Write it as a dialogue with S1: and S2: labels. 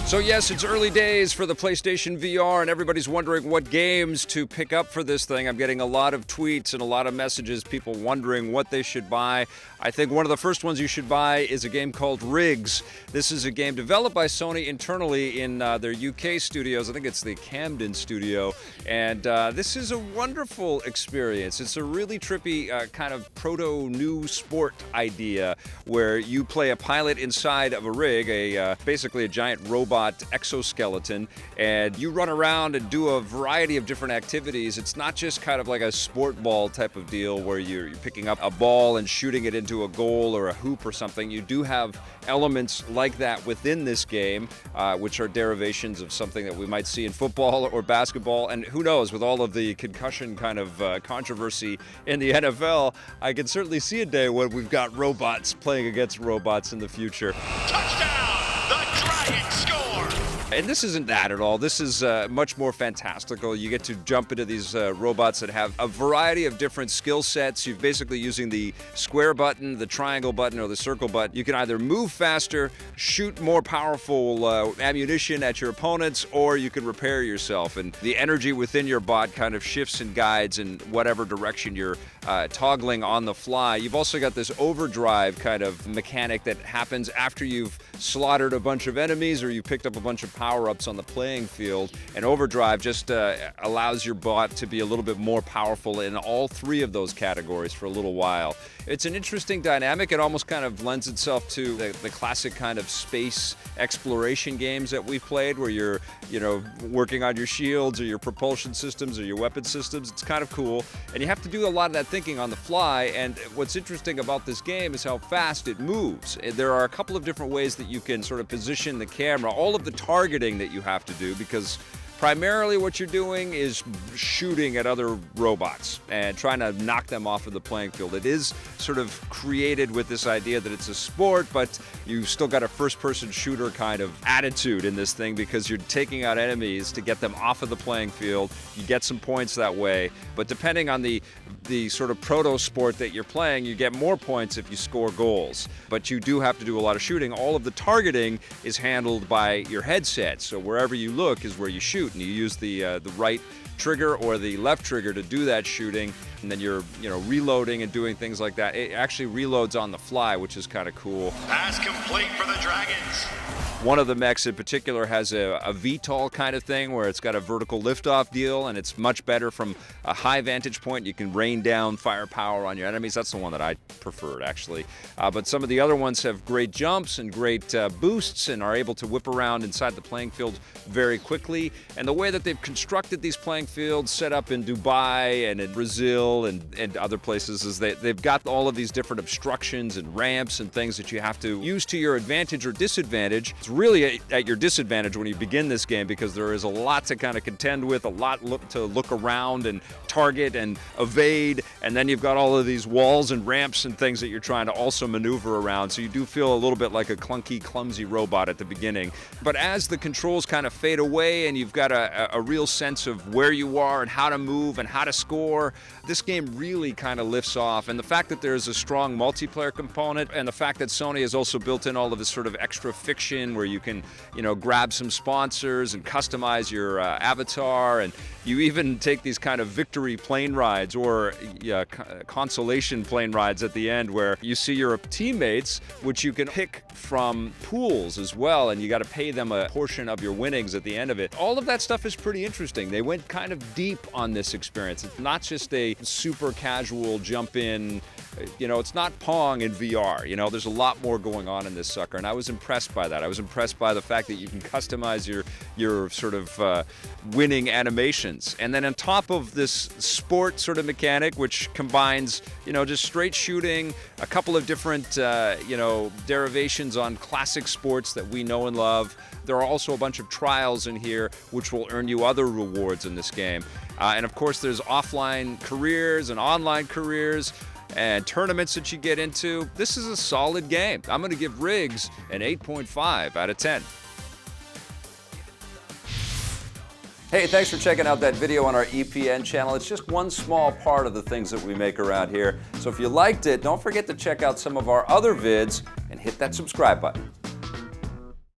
S1: So yes, it's early days for the PlayStation VR, and everybody's wondering what games to pick up for this thing. I'm getting a lot of tweets and a lot of messages, people wondering what they should buy. I think one of the first ones you should buy is a game called Rigs. This is a game developed by Sony internally in their UK studios. I think it's the Camden studio, and this is a wonderful experience. It's a really trippy kind of proto-new sport idea where you play a pilot inside of a rig, basically a giant robot exoskeleton, and you run around and do a variety of different activities. It's not just kind of like a sport ball type of deal where you're picking up a ball and shooting it into a goal or a hoop or something. You do have elements like that within this game, which are derivations of something that we might see in football or basketball. And who knows, with all of the concussion kind of controversy in the NFL, I can certainly see a day when we've got robots playing against robots in the future.
S2: Touchdown! The Dragons score!
S1: And this isn't that at all. This is much more fantastical. You get to jump into these robots that have a variety of different skill sets. You're basically using the square button, the triangle button, or the circle button. You can either move faster, shoot more powerful ammunition at your opponents, or you can repair yourself. And the energy within your bot kind of shifts and guides in whatever direction you're toggling on the fly. You've also got this overdrive kind of mechanic that happens after you've slaughtered a bunch of enemies or you picked up a bunch of power-ups on the playing field. And overdrive just allows your bot to be a little bit more powerful in all three of those categories for a little while. It's an interesting dynamic. It almost kind of lends itself to the classic kind of space exploration games that we've played where you're, working on your shields or your propulsion systems or your weapon systems. It's kind of cool. And you have to do a lot of that thinking on the fly. And what's interesting about this game is how fast it moves. There are a couple of different ways that you can sort of position the camera, all of the targeting that you have to do, because primarily what you're doing is shooting at other robots and trying to knock them off of the playing field. It is sort of created with this idea that it's a sport, but you've still got a first-person shooter kind of attitude in this thing because you're taking out enemies to get them off of the playing field. You get some points that way, but depending on the sort of proto-sport that you're playing, you get more points if you score goals. But you do have to do a lot of shooting. All of the targeting is handled by your headset, so wherever you look is where you shoot. And you use the right trigger or the left trigger to do that shooting, and then you're reloading and doing things like that. It actually reloads on the fly, which is kind of cool.
S2: Pass complete for the Dragons.
S1: One of the mechs in particular has a VTOL kind of thing where it's got a vertical liftoff deal, and it's much better from a high vantage point. You can rain down firepower on your enemies. That's the one that I preferred, actually. But some of the other ones have great jumps and great boosts and are able to whip around inside the playing field very quickly. And the way that they've constructed these playing fields, set up in Dubai and in Brazil and other places, is they've got all of these different obstructions and ramps and things that you have to use to your advantage or disadvantage. It's really at your disadvantage when you begin this game because there is a lot to kind of contend with, a lot to look around and target and evade, and then you've got all of these walls and ramps and things that you're trying to also maneuver around, so you do feel a little bit like a clunky, clumsy robot at the beginning. But as the controls kind of fade away and you've got a real sense of where you are and how to move and how to score, this game really kind of lifts off. And the fact that there's a strong multiplayer component and the fact that Sony has also built in all of this sort of extra fiction where you can, grab some sponsors and customize your avatar, and you even take these kind of victory plane rides or consolation plane rides at the end where you see your teammates, which you can pick from pools as well, and you got to pay them a portion of your winnings at the end of it. All of that stuff is pretty interesting. They went kind of deep on this experience. It's not just a super casual jump in, it's not Pong in VR. There's a lot more going on in this sucker, and I was impressed by that. I was impressed by the fact that you can customize your sort of winning animations. And then on top of this sport sort of mechanic, which combines, just straight shooting, a couple of different, derivations on classic sports that we know and love. There are also a bunch of trials in here which will earn you other rewards in this game. And of course, there's offline careers and online careers and tournaments that you get into. This is a solid game. I'm going to give Rigs an 8.5 out of 10. Hey, thanks for checking out that video on our EPN channel. It's just one small part of the things that we make around here. So if you liked it, don't forget to check out some of our other vids and hit that subscribe button.